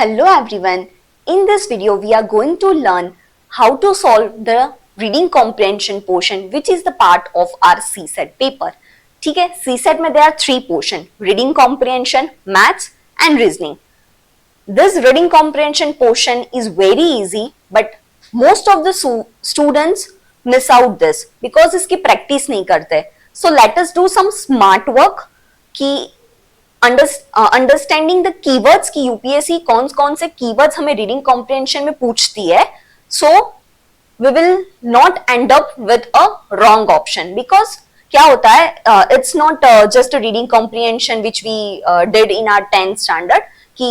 Hello everyone. In this video, we are going to learn how to solve the reading comprehension portion, which is the part of our CSET paper. ठीक है, CSET में there are three portion: reading comprehension, maths, and reasoning. This reading comprehension portion is very easy, but most of the students miss out this because इसकी practice नहीं करते. So let us do some smart work कि understanding the keywords की UPSC कौन कौन से keywords हमें reading comprehension में पूछती है. So we will not end up with a wrong option because क्या होता है, it's not just a reading comprehension which we did in our 10th standard कि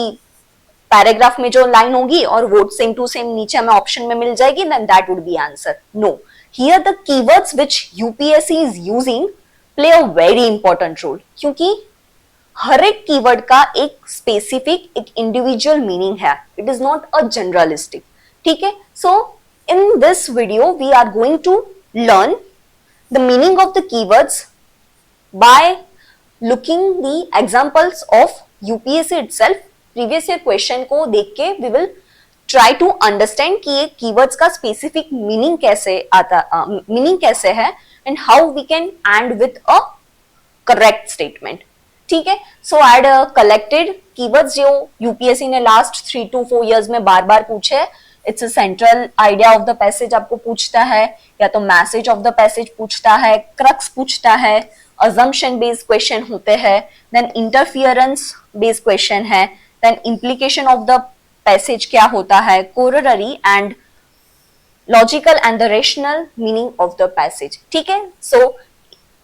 पैराग्राफ में जो लाइन होगी और वो सेम टू सेम नीचे हमें ऑप्शन में मिल जाएगी, then that would be answer. No, here the keywords which UPSC is using play a very important role, क्योंकि हर एक कीवर्ड का एक स्पेसिफिक एक इंडिविजुअल मीनिंग है. It is not a generalistic. ठीक है, so in this video we are going to learn the meaning of the keywords by looking the examples of UPSC itself. Previous year question को देख के we will try to understand कि ये keywords का specific meaning कैसे है and how we can end with a correct statement. ठीक है, so I had collected keywords जो यूपीएससी ने लास्ट 3 to 4 years में बार बार पूछे. It's a central idea of the passage आपको पूछता है, या तो मैसेज ऑफ द पैसेज पूछता है, क्रक्स पूछता है, अजम्पशन बेस्ड क्वेश्चन होते हैं, देन इंटरफियरेंस बेस्ड क्वेश्चन है, then implication of the passage क्या होता है, corollary and logical and the rational meaning of the passage. ठीक है, so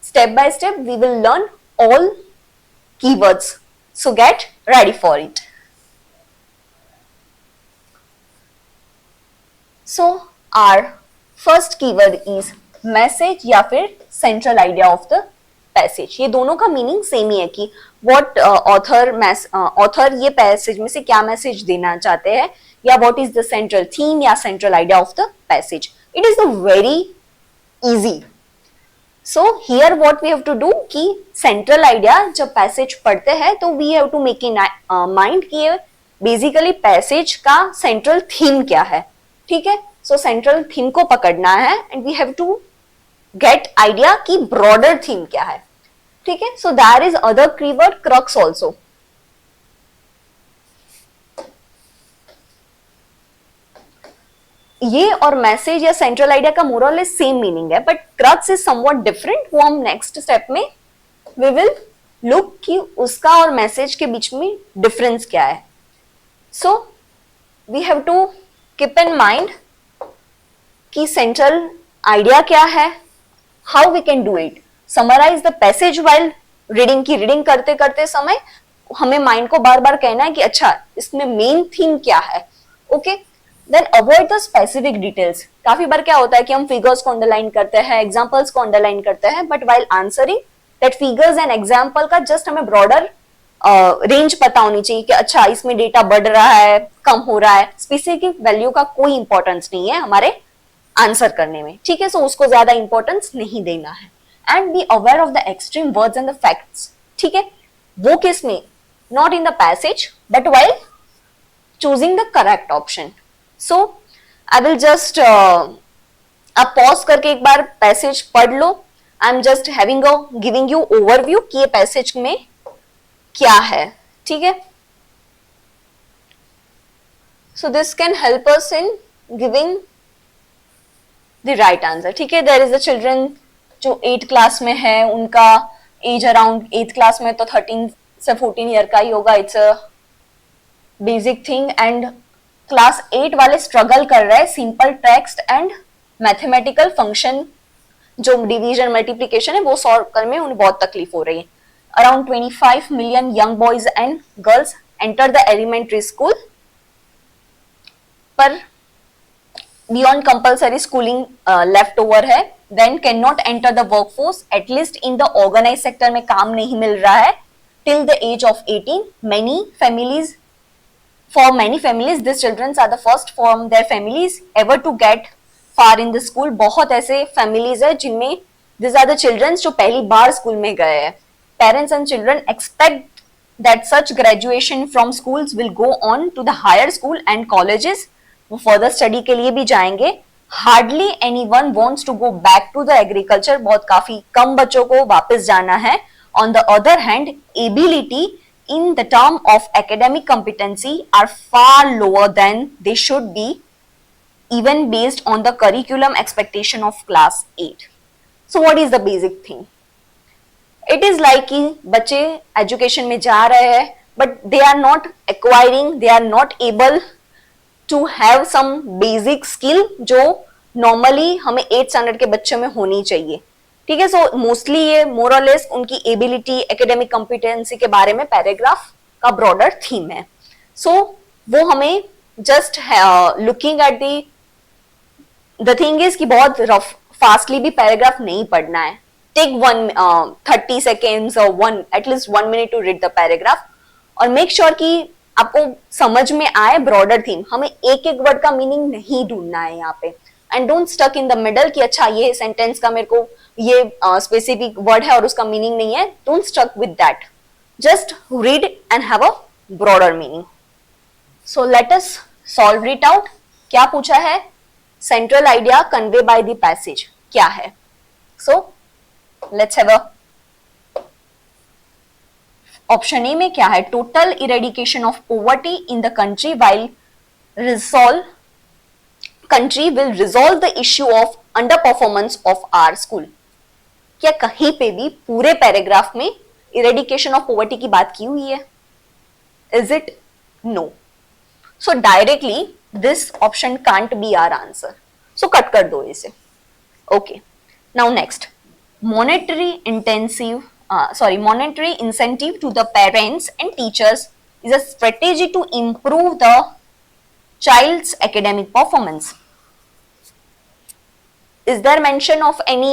step by step we will learn all keywords, so get ready for it. So our first keyword is message या फिर central idea of the passage. ये दोनों का meaning same ही है कि what author ये पैसेज में से क्या मैसेज देना चाहते हैं, या what is the central theme या central idea of the passage. It is a very easy. So here what we have to do कि central idea जब पैसेज पढ़ते हैं तो we have to make in mind कि ये basically passage का central theme क्या है. ठीक है, so central theme को पकड़ना है and we have to get idea कि broader theme क्या है. ठीक है, so there is other keyword crux also. ये और मैसेज या सेंट्रल आइडिया का मोर और लेस सेम मीनिंग है, but crux is somewhat different. वो हम नेक्स्ट स्टेप में वी विल लुक कि उसका और मैसेज के बीच में डिफरेंस क्या है. So we have to keep in mind कि सेंट्रल आइडिया क्या है, how we can do it. Summarise the passage while reading. की रीडिंग करते करते समय हमें माइंड को बार बार कहना है कि अच्छा इसमें मेन थीम क्या है. Okay, Then avoid the specific details. काफी बार क्या होता है कि हम फिगर्स को अंडरलाइन करते हैं, एग्जांपल्स को अंडरलाइन करते हैं, but while answering that figures and example का जस्ट हमें ब्रॉडर रेंज पता होनी चाहिए कि अच्छा इसमें डेटा बढ़ रहा है, कम हो रहा है. स्पेसिफिक वैल्यू का कोई इंपॉर्टेंस नहीं है हमारे आंसर करने में. ठीक है, सो उसको ज्यादा इंपॉर्टेंस नहीं देना है. And be aware of the extreme words and the facts. ठीक है, वो किस में, not in the passage but while choosing the correct option. So I will just आप पॉज करके एक बार पैसेज पढ़ लो. I am just giving you overview कि ये पैसेज में क्या है. ठीक है, so this can help us in giving the right answer. ठीक है, देयर इज द चिल्ड्रन जो 8th क्लास में है, उनका एज अराउंड 8th क्लास में तो 13 से 14 ईयर का ही होगा. It's a basic thing. And class 8 वाले स्ट्रगल कर रहे हैं simple text and mathematical function, जो डिवीजन मल्टीप्लिकेशन है वो सॉल्व करने में उन्हें बहुत तकलीफ हो रही है. Around 25 million young boys and girls enter the elementary school, पर beyond compulsory schooling left over है. Then can not enter the workforce, at least in the organise sector में काम नहीं मिल रहा है till the age of 18. For many families, these children are the first from their families ever to get far in the school. बहुत ऐसे families है जिनमें these are the children जो पहली बार स्कूल में गए हैं. Parents and children expect that such graduation from schools will go on to the higher school and colleges. वो further study के लिए भी जाएंगे. Hardly anyone wants to go back to the agriculture. बहुत काफी कम बच्चों को वापस जाना है. On the other hand, ability in the term of academic competency are far lower than they should be, even based on the curriculum expectation of class 8. So what is the basic thing? It is like कि बच्चे education में जा रहे हैं but they are not acquiring, they are not able to have some basic skill जो normally हमें 8th standard के बच्चों में होनी चाहिए. ठीक है. सो मोस्टली ये मोर और लेस उनकी एबिलिटी, एकेडमिक कॉम्पिटेंसी के बारे में पैराग्राफ का ब्रॉडर थीम है. सो वो हमें just looking at the thing is कि बहुत रफ फास्टली भी पैराग्राफ नहीं पढ़ना है. टेक 30 seconds और at least 1 minute to read the paragraph और मेक श्योर कि आपको समझ में आए ब्रॉडर थीम. हमें एक एक वर्ड का मीनिंग नहीं ढूंढना है यहाँ पे. And don't stuck in the middle कि अच्छा ये सेंटेंस का मेरे को ये स्पेसिफिक वर्ड है और उसका मीनिंग नहीं है. Don't stuck with that. Just read and have a broader meaning. So let us solve it out. क्या पूछा है? Central idea convey by the passage क्या है? So let's have a option A में क्या है? Total eradication of poverty in the country country will resolve the issue of underperformance of our school. क्या कहीं पे भी पूरे पैराग्राफ में इरेडिकेशन ऑफ पॉवर्टी की बात की हुई है? Is it? No. So directly this option can't be our answer. So cut कर दो इसे. Okay. Now next, monetary incentive to the parents and teachers is a strategy to improve the child's academic performance. Is there mention of any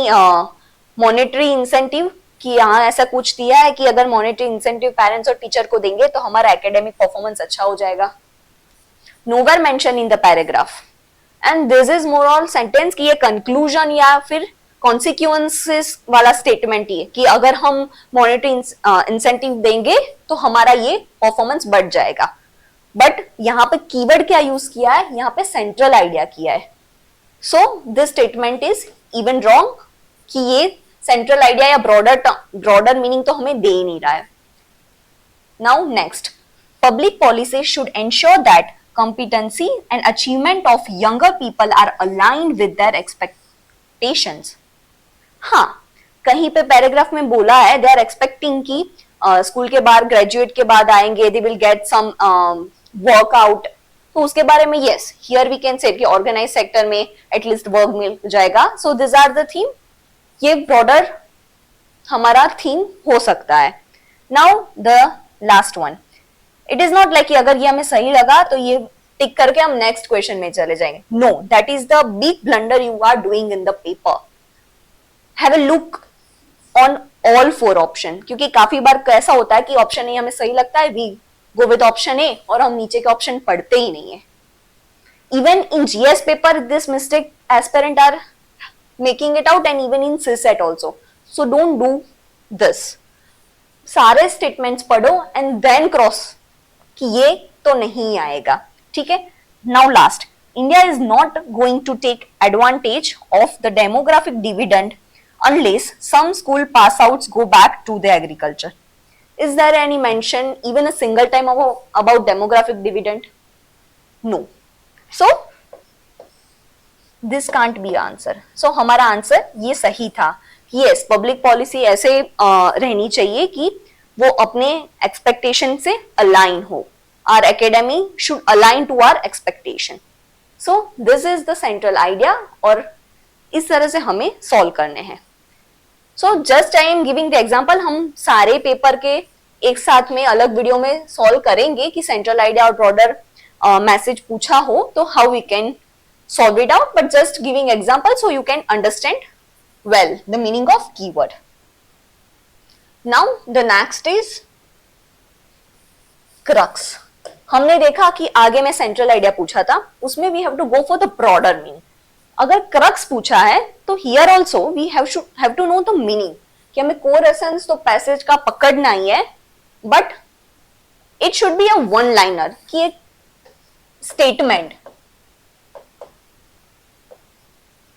monetary incentive कि यहाँ ऐसा कुछ दिया है कि अगर monetary incentive parents और टीचर को देंगे तो हमारा academic performance अच्छा हो जाएगा? Nowhere mention in the paragraph. And this is more all sentence कि ये conclusion या फिर consequences वाला statement ही है कि अगर हम monetary incentive देंगे तो हमारा ये performance बढ़ जाएगा. बट यहाँ पे कीवर्ड क्या यूज किया है? यहाँ पे सेंट्रल आइडिया किया है. So this statement is even wrong कि ये सेंट्रल आइडिया या ब्रॉडर मीनिंग तो हमें दे ही नहीं रहा है. Now next, public policy should ensure that competency and achievement of younger people are aligned with their expectations. हाँ, कहीं पे पैराग्राफ में बोला है दे आर एक्सपेक्टिंग कि स्कूल के बाद ग्रेजुएट के बाद आएंगे, they will get some workout. तो उसके बारे में yes, here we can say कि ऑर्गेनाइज सेक्टर में एटलीस्ट वर्क मिल जाएगा. So this are the theme. ये ब्रॉडर हमारा थीम हो सकता है. Now the last one. It is not like कि अगर ये हमें सही लगा तो ये टिक करके हम नेक्स्ट क्वेश्चन में चले जाएंगे. No, that is the big blunder you are doing in the paper. Have a look on all 4 option. क्योंकि काफी बार कैसा होता है कि ऑप्शन ए हमें सही लगता है, we go with option A और हम नीचे के ऑप्शन पढ़ते ही नहीं है. Even in GS paper this mistake aspirant are making it out and even in CSAT also. So don't do this. सारे स्टेटमेंट्स पढ़ो एंड देन क्रॉस कि ये तो नहीं आएगा. ठीक है. Now last, India is not going to take advantage of the demographic dividend unless some school pass outs go back to the agriculture. Is there any mention even a single time about demographic dividend? No. So this can't be answer. So हमारा answer ये सही था. Yes, public policy ऐसे रहनी चाहिए कि वो अपने expectation से align हो. Our academy should align to our expectation. So this is the central idea और इस तरह से हमें solve करने हैं. So just I am giving the example. हम सारे पेपर के एक साथ में अलग वीडियो में सॉल्व करेंगे कि सेंट्रल आइडिया और ब्रॉडर मैसेज पूछा हो तो how we can solve it out. But just giving example so you can understand well the meaning of keyword. Now the next is crux. हमने देखा कि आगे में सेंट्रल आइडिया पूछा था, उसमें we have to go for the broader meaning. अगर crux पूछा है तो here also we have to know the meaning कि हमें कोर एसेंस तो पैसेज का पकड़ना ही है, but it should be a one liner, कि एक स्टेटमेंट,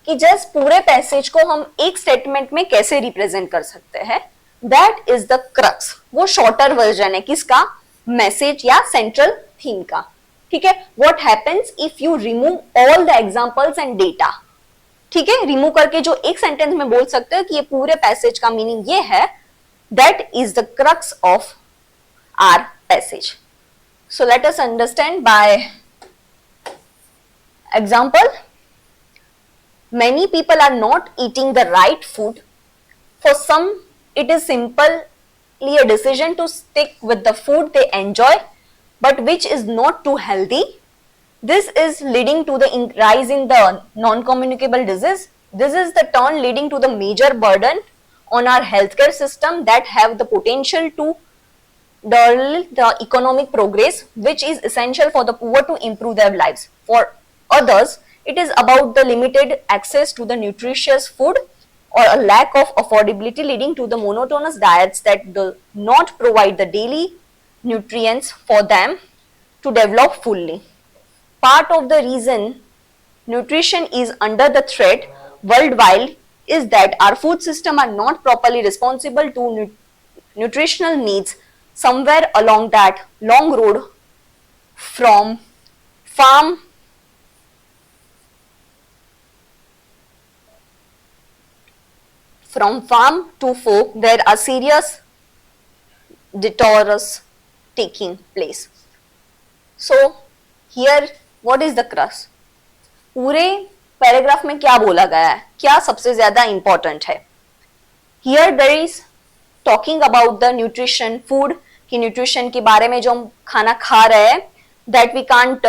कि जस्ट पूरे पैसेज को हम एक स्टेटमेंट में कैसे रिप्रेजेंट कर सकते हैं, दैट इज द क्रक्स। वो शॉर्टर वर्जन है किसका, मैसेज या सेंट्रल थीम का। ठीक है, what happens if you remove all the examples and data. ठीक है, रिमूव करके जो एक सेंटेंस में बोल सकते हो कि ये पूरे पैसेज का मीनिंग ये है, that is the crux of our passage. So let us understand by example. Many people are not eating the right food. For some, it is simply a decision to stick with the food they enjoy, but which is not too healthy. This is leading to the rise in the non-communicable disease. This is the turn leading to the major burden on our healthcare system that have the potential to dull the economic progress, which is essential for the poor to improve their lives. For others, it is about the limited access to the nutritious food or a lack of affordability leading to the monotonous diets that do not provide the daily nutrients for them to develop fully. Part of the reason nutrition is under the threat worldwide is that our food system are not properly responsible to nutritional needs. Somewhere along that long road from farm to fork, there are serious detours taking place. So here what is the crux? पूरे paragraph में क्या बोला गया है, क्या सबसे ज्यादा important है? Here there is talking about the nutrition, food की न्यूट्रिशन के बारे में जो हम खाना खा रहे हैं, that we can't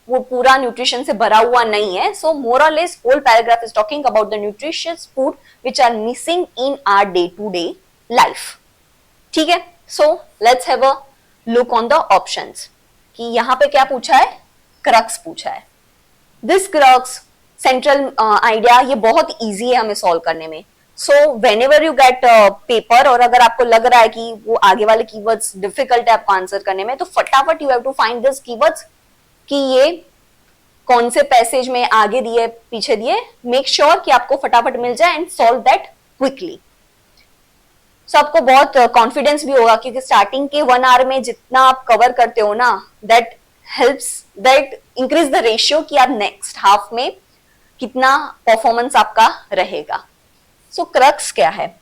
वो पूरा न्यूट्रिशन से भरा हुआ नहीं है. सो मोर और less whole paragraph is talking about the nutritious food which are missing in our day to day life. ठीक है, so let's have a look on the options कि यहाँ पे क्या पूछा है, क्रक्स पूछा है. दिस क्रक्स सेंट्रल आइडिया ये बहुत इजी है हमें सॉल्व करने में. सो whenever you get paper और अगर आपको लग रहा है कि वो आगे वाले कीवर्ड्स डिफिकल्ट है आपको आंसर करने में, तो फटाफट you have to find this keywords कि ये कौन से पैसेज में आगे दिए पीछे दिए. मेक श्योर कि आपको फटाफट मिल जाए एंड सॉल्व दैट क्विकली. सो आपको बहुत कॉन्फिडेंस भी होगा क्योंकि स्टार्टिंग के 1 आवर में जितना आप कवर करते हो ना, that helps, that increase the ratio कि आप नेक्स्ट हाफ में कितना परफॉर्मेंस आपका रहेगा. सो क्रक्स क्या है?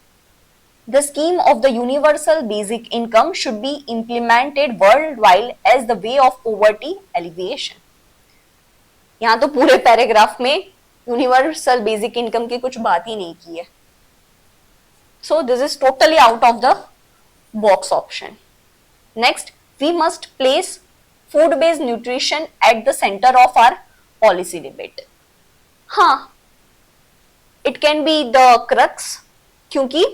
The scheme of the universal basic income should be implemented worldwide as the way of poverty alleviation. यहां तो पूरे पैराग्राफ में यूनिवर्सल बेसिक इनकम की कुछ बात ही नहीं की है. So this is totally out of the box option. Next, we must place food-based nutrition at the center of our policy debate. हाँ, it can be the crux क्योंकि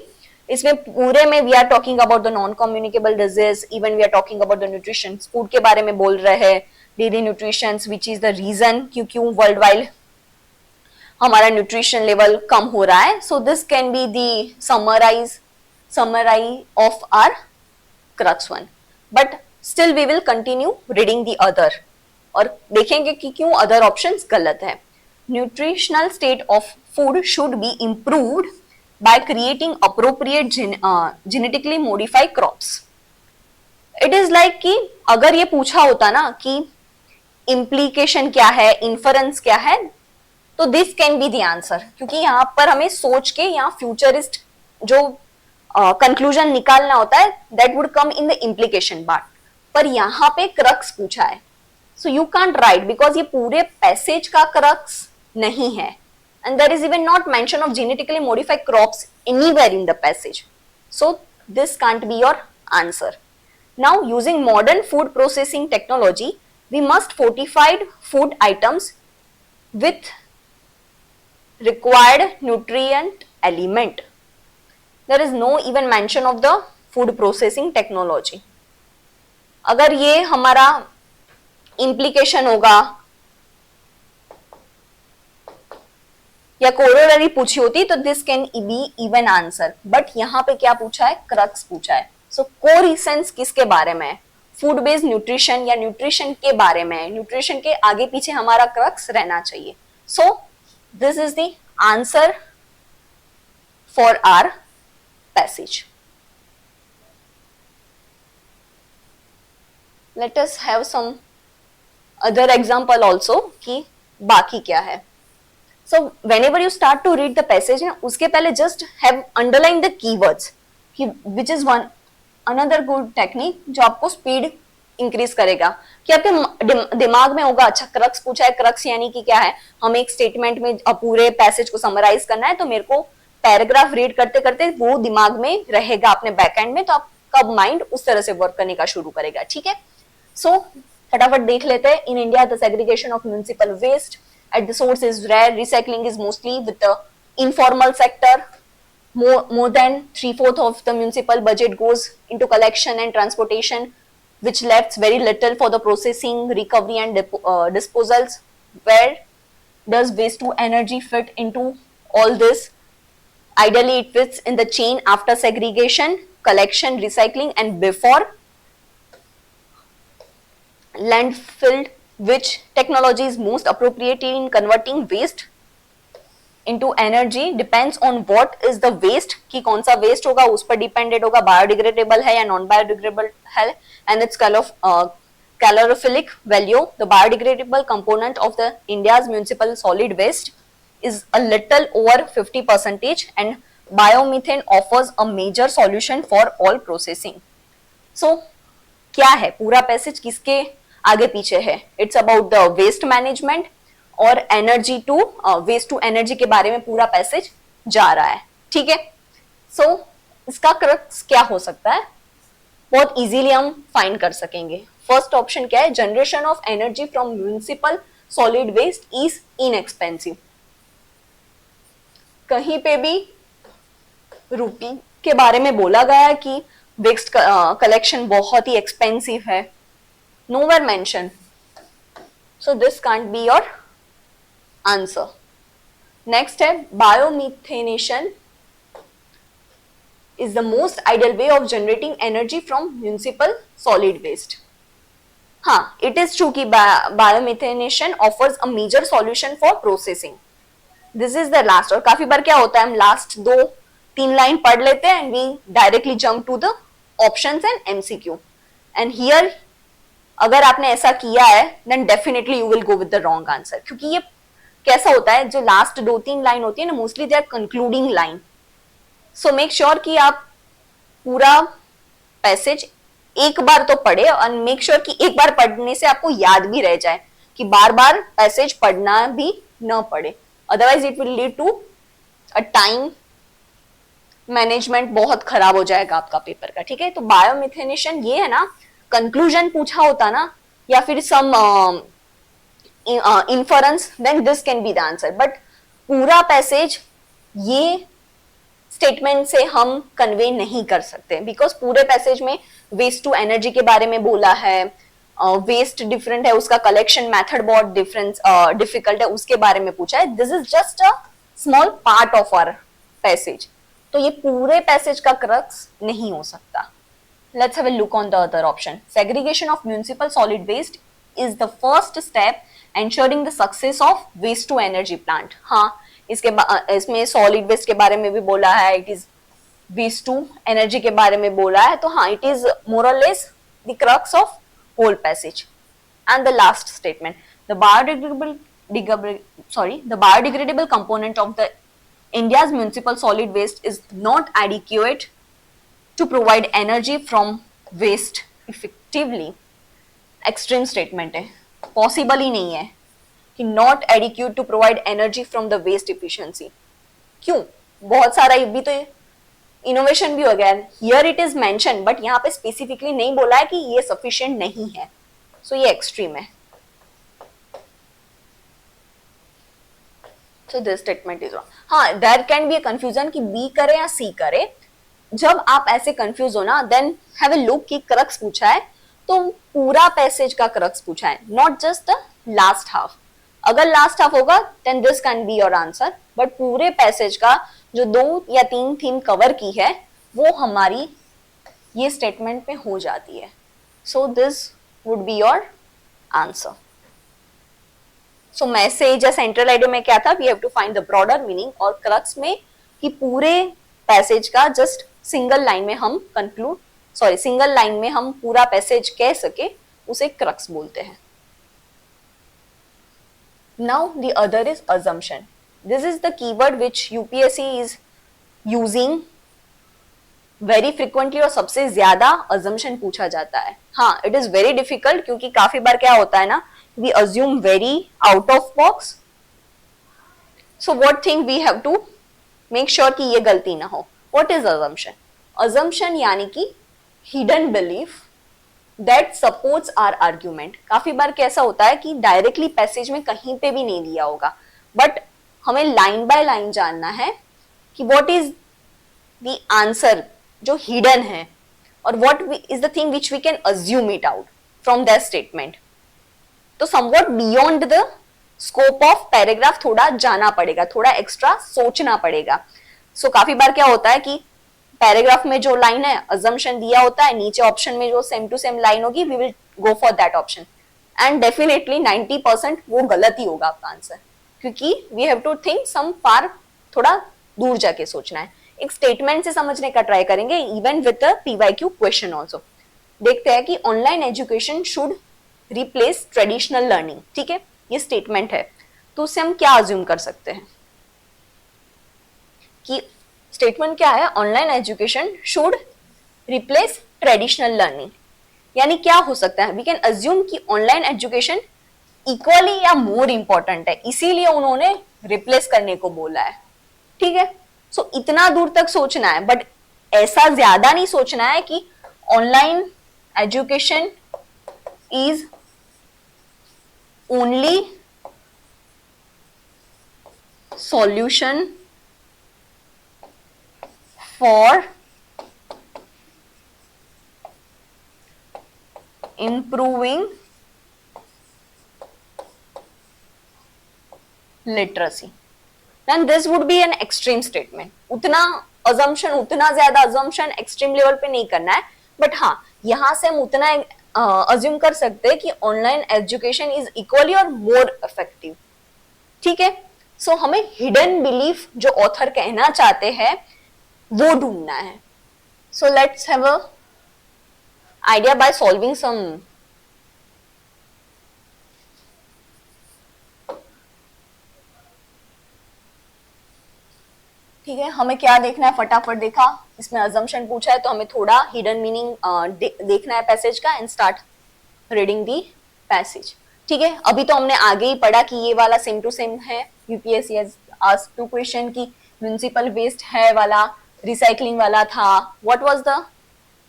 इसमें पूरे में we are talking about the non communicable disease, even we are talking about the nutrition, food के बारे में बोल रहे हैं, daily nutrition which is the reason क्यों वर्ल्ड वाइड हमारा न्यूट्रिशन लेवल कम हो रहा है. So this can be the summary of our crux one. But still we will continue reading the other और देखेंगे कि क्यों अदर ऑप्शंस गलत है. Nutritional state of food should be improved by creating appropriate genetically modified crops. It is like कि अगर ये पूछा होता ना कि implication क्या है, inference क्या है, तो this can be the answer. क्योंकि यहाँ पर हमें सोच के यहाँ futurist जो conclusion निकालना होता है, that would come in the implication part. पर यहाँ पे crux पूछा है, so you can't write because ये पूरे passage का crux नहीं है. And there is even not mention of genetically modified crops anywhere in the passage. So this can't be your answer. Now, using modern food processing technology, we must fortify food items with required nutrient element. There is no even mention of the food processing technology. अगर ये हमारा implication होगा या corollary पूछी होती तो this can be even answer. But यहाँ पे क्या पूछा है, क्रक्स पूछा है. सो कोर इसेंस किसके बारे में? फूड बेस्ड न्यूट्रिशन या न्यूट्रिशन के बारे में, न्यूट्रिशन के आगे पीछे हमारा क्रक्स रहना चाहिए. So this is the answer for our passage. Let us have some other example also कि बाकी क्या है. So whenever you start to read the passage ना, उसके पहले just have underline the keywords, कि which is one another good technique जो आपको स्पीड इंक्रीज करेगा. कि आपके दिमाग में होगा अच्छा क्रक्स पूछा है, क्रक्स यानी कि क्या है, हम एक स्टेटमेंट में पूरे पैसेज को समराइज करना है, तो मेरे को पैराग्राफ रीड करते करते वो दिमाग में रहेगा अपने बैकएंड में, तो आपका माइंड उस तरह से वर्क करने का शुरू करेगा. ठीक है, सो फटाफट देख लेते हैं. In India the segregation of municipal waste at the source is rare. Recycling is mostly with the informal sector. More than 3/4 of the municipal budget goes into collection and transportation, which left very little for the processing, recovery and disposals. Where does waste to energy fit into all this? Ideally it fits in the chain after segregation, collection, recycling and before landfill. Which technology is most appropriate in converting waste into energy depends on what is the waste, कि कौन सा waste होगा उस पर dependent होगा, biodegradable है या non biodegradable है, and its calorific value. The biodegradable component of the India's municipal solid waste is a little over 50%, and biomethane offers a major solution for all processing. So क्या है पूरा passage किसके आगे पीछे है? It's about the waste management और energy to waste to energy के बारे में पूरा पैसेज जा रहा है. ठीक है, सो इसका क्रक्स क्या हो सकता है? बहुत इजीली हम फाइंड कर सकेंगे. फर्स्ट ऑप्शन क्या है? Generation of energy from municipal solid waste is inexpensive. कहीं पे भी रूपी के बारे में बोला गया है कि वेस्ट कलेक्शन बहुत ही एक्सपेंसिव है? Nowhere mentioned. So this can't be your answer. Next है biomethanation is the most ideal way of generating energy from municipal solid waste. हाँ, it is true कि biomethanation offers a major solution for processing. This is the last. और काफी बार क्या होता है, हम last 2-3 line पढ़ लेते हैं and we directly jump to the options and MCQ. And here अगर आपने ऐसा किया है then definitely you will go with the wrong answer. क्योंकि ये कैसा होता है, जो लास्ट 2-3 लाइन होती है ना, mostly they are concluding line. So make sure कि आप पूरा पैसेज एक बार तो पढ़े और मेक श्योर कि एक बार पढ़ने से आपको याद भी रह जाए, कि बार बार पैसेज पढ़ना भी न पड़े. Otherwise it will lead to a time management, बहुत खराब हो जाएगा आपका पेपर का. ठीक है, तो बायोमिथेनेशन ये है ना, कंक्लूजन पूछा होता ना या फिर some inference, then this can be the answer. But पूरा पैसेज ये स्टेटमेंट से हम कन्वे नहीं कर सकते, बिकॉज पूरे पैसेज में वेस्ट टू एनर्जी के बारे में बोला है, वेस्ट डिफरेंट है, उसका कलेक्शन मेथड बहुत डिफिकल्ट है, उसके बारे में पूछा है. This is just a small part of our passage, तो ये पूरे पैसेज का क्रक्स नहीं हो सकता. Let's have a look on the other option. Segregation of municipal solid waste is the first step ensuring the success of waste to energy plant. हाँ, इसमें solid waste के बारे में भी बोला है, it is waste to energy के बारे में बोला है, तो हाँ, it is more or less the crux of whole passage. And the last statement, the biodegradable component of the India's municipal solid waste is not adequate to provide energy from waste effectively. Extreme statement है, possible ही नहीं है कि not adequate to provide energy from the waste efficiency. क्यों? बहुत सारा भी तो innovation भी हो गया. Here it is mentioned, but यहाँ पे स्पेसिफिकली नहीं बोला है कि ये sufficient नहीं है, so ये एक्सट्रीम है. So this statement is wrong. हाँ, there can be a confusion कि B करे या C करे. जब आप ऐसे कंफ्यूज हो ना, देन हैव अ लुक कि क्रक्स पूछा है तो पूरा पैसेज का क्रक्स पूछा है, not just the last half. अगर लास्ट हाफ होगा then this can be your answer, but पूरे पैसेज का जो 2 या 3 थीम कवर की है वो हमारी ये स्टेटमेंट में हो जाती है. So this would be your answer. So message या सेंट्रल आइडिया में क्या था, we have to find the broader meaning, और क्रक्स में कि पूरे पैसेज का जस्ट सिंगल लाइन में हम कंक्लूड, सॉरी सिंगल लाइन में हम पूरा पैसेज कह सके, उसे क्रक्स बोलते हैं. Now the other is assumption. This is the keyword which UPSC is using very frequently, और सबसे ज्यादा अजम्पशन पूछा जाता है. हाँ, इट इज वेरी डिफिकल्ट, क्योंकि काफी बार क्या होता है ना, we assume very out of box. So what thing we have to make sure कि ये गलती ना हो. What is assumption? अजम्पशन यानी कि hidden belief that supports our argument. काफी बार कैसा होता है कि डायरेक्टली पैसेज में कहीं पे भी नहीं दिया होगा, बट हमें लाइन बाय लाइन जानना है कि व्हाट इज द आंसर जो हिडन है, और what is the thing which we can assume it out from that statement. तो somewhat beyond the scope of paragraph थोड़ा जाना पड़ेगा, थोड़ा एक्स्ट्रा सोचना पड़ेगा. सो काफी बार क्या होता है कि पैराग्राफ में जो लाइन है अजम्पशन दिया होता है, नीचे ऑप्शन में जो सेम टू सेम लाइन होगी, we will go for that option, and definitely 90% वो गलत ही होगा आपका आंसर, क्योंकि we have to think some far, थोड़ा दूर जाके सोचना है. एक स्टेटमेंट से समझने का ट्राई करेंगे, even with the PYQ question also. देखते हैं कि online education should replace traditional learning. ठीक है, ये स्टेटमेंट है, तो उससे हम क्या अज्यूम कर सकते हैं कि स्टेटमेंट क्या है, online education should replace traditional learning. यानी क्या हो सकता है, वी कैन अज्यूम कि ऑनलाइन एजुकेशन इक्वली या मोर इंपॉर्टेंट है, इसीलिए उन्होंने रिप्लेस करने को बोला है. ठीक है, सो इतना दूर तक सोचना है, बट ऐसा ज्यादा नहीं सोचना है कि online education is only solution for improving literacy. Then this would be an extreme statement. उतना assumption, उतना ज्यादा assumption extreme level पे नहीं करना है, but हाँ, यहाँ से हम उतना assume कर सकते हैं कि online education is equally or more effective. ठीक है, so हमें hidden belief जो author कहना चाहते हैं वो ढूंढना है. So let's have a idea by solving some ठीक है, हमें क्या देखना है, फटाफट देखा, इसमें अजम्पशन पूछा है तो हमें थोड़ा हिडन मीनिंग देखना है पैसेज का, and start reading the passage. ठीक है, अभी तो हमने आगे ही पढ़ा कि ये वाला सेम टू सेम है. UPSC has asked two question की म्युनिसिपल वेस्ट है वाला, रिसाइकलिंग वाला था, व्हाट वाज द,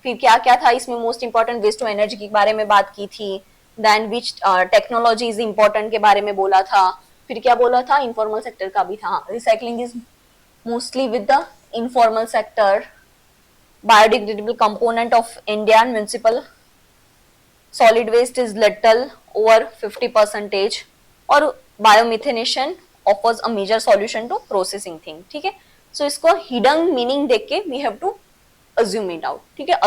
फिर क्या क्या था इसमें, most important waste to energy के बारे में बात की थी, then which technology is important के बारे में बोला था, फिर क्या बोला था, इनफॉर्मल सेक्टर का भी था, recycling is mostly with the informal sector, biodegradable component of Indian municipal solid waste is little over 50%, और biomethanation offers a major solution to processing thing. ठीक है, सो इसको हिडन मीनिंग देख के we have to assume it out. ठीक है,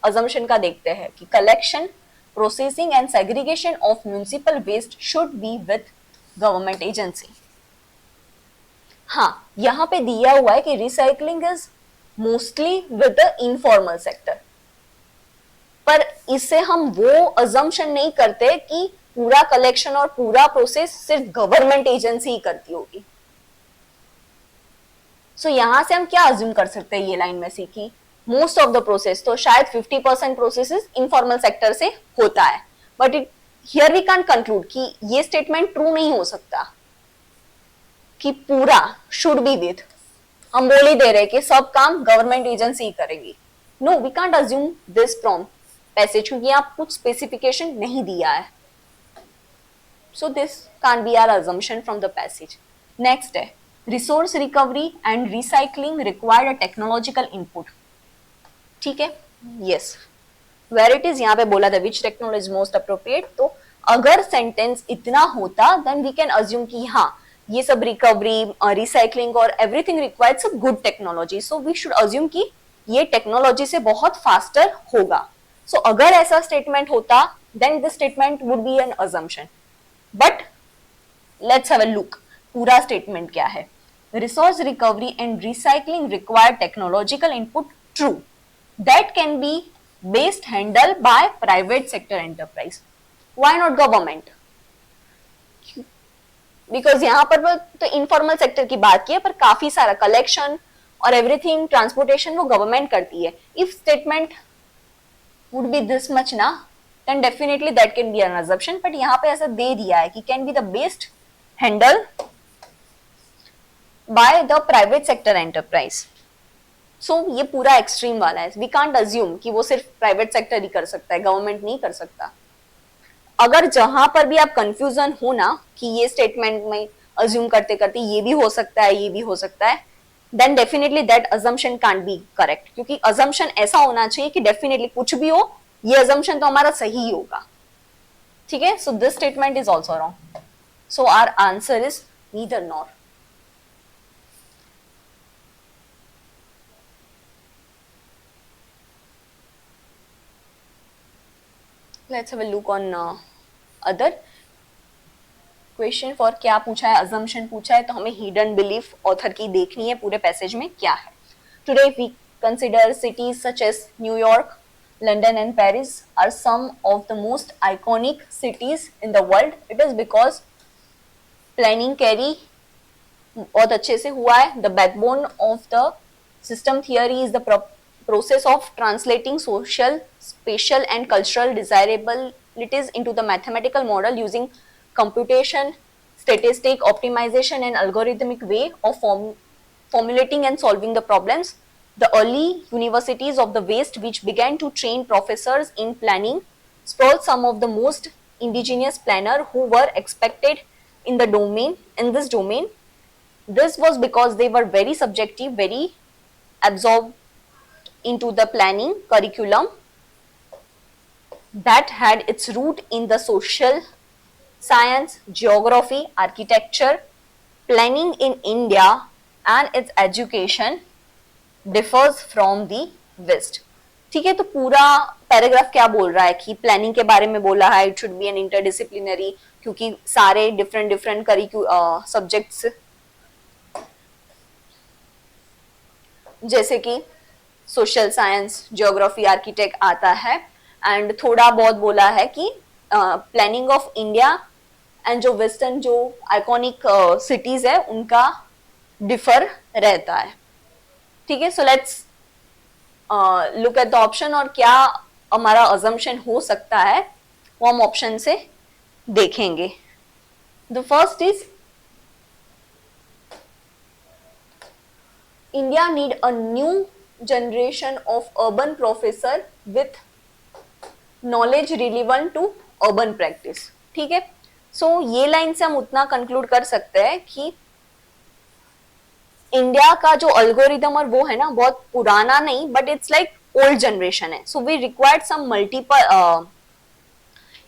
assumption का देखते हैं कि collection, processing and segregation of municipal waste should be with government agency. हाँ, यहाँ पे दिया हुआ है कि recycling is mostly with the informal sector, पर इससे हम वो assumption नहीं करते कि पूरा collection और पूरा process सिर्फ government agency ही करती होगी. So यहाँ से हम क्या assume कर सकते हैं, ये लाइन में सीखी, मोस्ट ऑफ द प्रोसेस, तो शायद 50% प्रोसेसेस इनफॉर्मल सेक्टर से होता है, but it here we can conclude कि ये स्टेटमेंट ट्रू नहीं हो सकता कि पूरा शुड बी विद, हम बोल ही दे रहे कि सब काम गवर्नमेंट एजेंसी करेगी. No, we can't assume this from passage, क्योंकि यहाँ कुछ स्पेसिफिकेशन नहीं दिया है. So this can't be our assumption from the passage. Next है, resource recovery and recycling required a technological input. ठीक है, यस, वेयर इट इज यहाँ पे बोला था विच टेक्नोलॉजी इज मोस्ट अप्रोप्रिएट. तो अगर सेंटेंस इतना होता देन वी कैन अज्यूम कि हाँ, ये सब रिकवरी, रिसाइकलिंग और everything requires a good technology, so we should assume कि ये टेक्नोलॉजी से बहुत फास्टर होगा. सो अगर ऐसा स्टेटमेंट होता then this statement would be an assumption. But let's have a look पूरा स्टेटमेंट क्या है. Resource recovery and recycling require technological input. True. That can be based handle by private sector enterprise. Why not government? Because यहाँ पर तो informal sector की बात की है, पर काफी सारा कलेक्शन और एवरीथिंग ट्रांसपोर्टेशन वो गवर्नमेंट करती है. If statement would B this much ना, then definitely that can be an assumption. but यहाँ पे ऐसा दे दिया है कि can be the based handle by the private sector enterprise. so ये पूरा एक्सट्रीम वाला है. we can't assume कि वो सिर्फ प्राइवेट सेक्टर ही कर सकता है, गवर्नमेंट नहीं कर सकता. अगर जहां पर भी आप कंफ्यूजन हो ना कि ये स्टेटमेंट में अज्यूम करते करते ये भी हो सकता है, ये भी हो सकता है, then definitely that assumption can't be correct. क्योंकि अजम्पशन ऐसा होना चाहिए कि डेफिनेटली कुछ भी हो, ये अजम्पशन तो हमारा सही ही होगा. ठीक है. So this statement is also wrong. So our answer is neither nor. Let's have a look on other question. For क्या पूछा है, अजम्पशन पूछा है, तो हमें हिडन बिलीफ ऑथर की देखनी है पूरे पैसेज में क्या है. Today we consider cities such as New York, London and Paris are some of the most iconic cities in the world. It is because planning carry बहुत अच्छे से हुआ है. The backbone of the system theory is the process of translating social, spatial and cultural desirabilities into the mathematical model using computation, statistic, optimization and algorithmic way of formulating and solving the problems. The early universities of the West, which began to train professors in planning, sprawled some of the most indigenous planners who were expected in this domain. This was because they were very subjective, very absorbed into the planning curriculum that had its root in the social science, geography, architecture. Planning in India and its education differs from the West. ठीक है. तो पूरा paragraph क्या बोल रहा है कि planning के बारे में बोला है. It should be an interdisciplinary, क्योंकि सारे डिफरेंट सब्जेक्ट्स जैसे कि सोशल साइंस, ज्योग्राफी, आर्किटेक्ट आता है. एंड थोड़ा बहुत बोला है कि प्लानिंग ऑफ इंडिया एंड जो वेस्टर्न जो आइकॉनिक सिटीज है उनका डिफर रहता है. ठीक है. So let's look at the option. और क्या हमारा अजम्पशन हो सकता है वो हम ऑप्शन से देखेंगे. The first is India need a new generation of urban professor with knowledge relevant to urban practice. ठीक है. सो ये लाइन से हम उतना कंक्लूड कर सकते हैं कि इंडिया का जो अल्गोरिदम और वो है ना बहुत पुराना नहीं, but it's like old generation है. So we required some multiple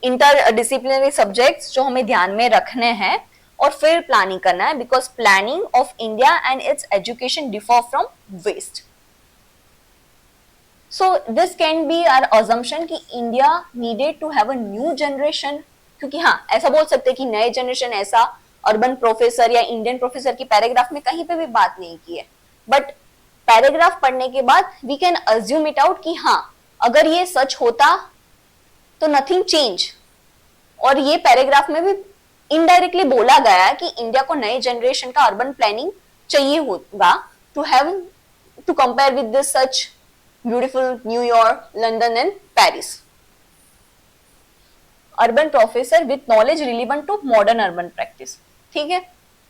interdisciplinary subjects जो हमें ध्यान में रखने हैं और फिर प्लानिंग करना है. Because planning of India and its education differ from west. So this can be our assumption कि India needed to have a new generation. क्योंकि हाँ, ऐसा बोल सकते हैं कि नए जनरेशन ऐसा अर्बन प्रोफेसर या इंडियन प्रोफेसर की पैराग्राफ में कहीं पे भी बात नहीं की है. बट पैराग्राफ पढ़ने के बाद we can assume it out कि हाँ, अगर ये सच होता तो नथिंग चेंज. और ये पैराग्राफ में भी इनडायरेक्टली बोला गया है कि इंडिया को नए जनरेशन का अर्बन प्लानिंग चाहिए होगा to compare with this such beautiful New York, London and Paris. Urban professor with knowledge relevant to modern urban practice. ठीक है.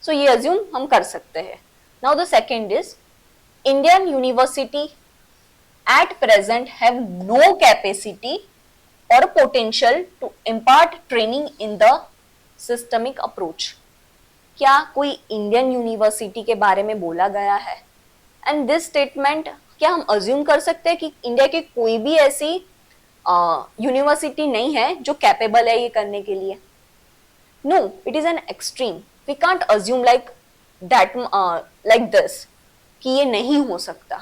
सो ये अज्यूम हम कर सकते हैं. Now the second is Indian university at present have no capacity और potential to impart training in the systemic approach. क्या कोई इंडियन यूनिवर्सिटी के बारे में बोला गया है? एंड दिस स्टेटमेंट क्या हम अज्यूम कर सकते हैं कि इंडिया की कोई भी ऐसी यूनिवर्सिटी नहीं है जो कैपेबल है ये करने के लिए? No, it is an extreme. We can't assume like that like this कि ये नहीं हो सकता.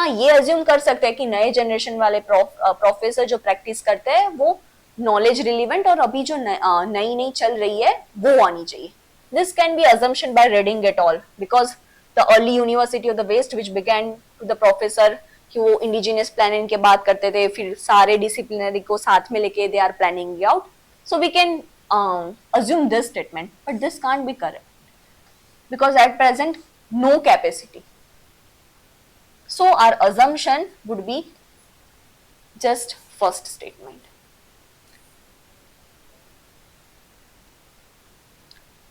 हाँ, ये अज्यूम कर सकते हैं कि नए जनरेशन वाले प्रोफेसर जो प्रैक्टिस करते हैं वो नॉलेज रिलीवेंट और अभी जो नई नई चल रही है वो आनी चाहिए. This can B assumption by reading it all because the early university of the west which began to the professor कि वो इंडिजिनियस प्लानिंग के बात करते थे, फिर सारे डिसिप्लिनरी को साथ में लेके they are planning out. So we can assume this statement, but this can't be correct because at present no capacity. So our assumption would be just first statement.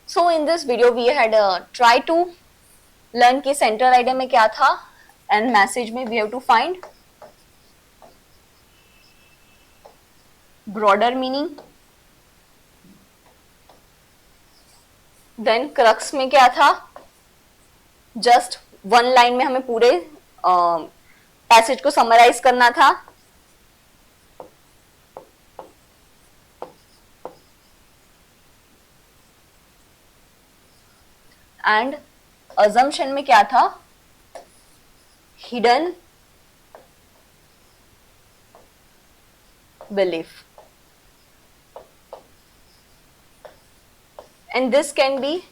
So in this video we had tried to learn कि central idea में क्या था and message में we have to find broader meaning. Then crux में क्या था, just one line में हमें पूरे पैसेज को समराइज करना था. एंड assumption में क्या था, hidden belief. And this can be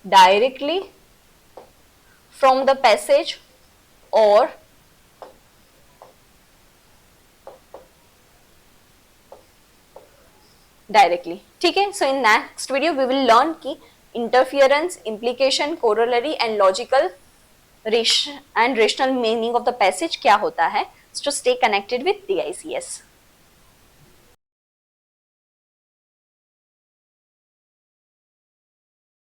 directly from the passage or directly. ठीक है. So in next video we will learn कि interference, implication, corollary and logical and rational meaning of the passage क्या होता है. So stay connected with DICS.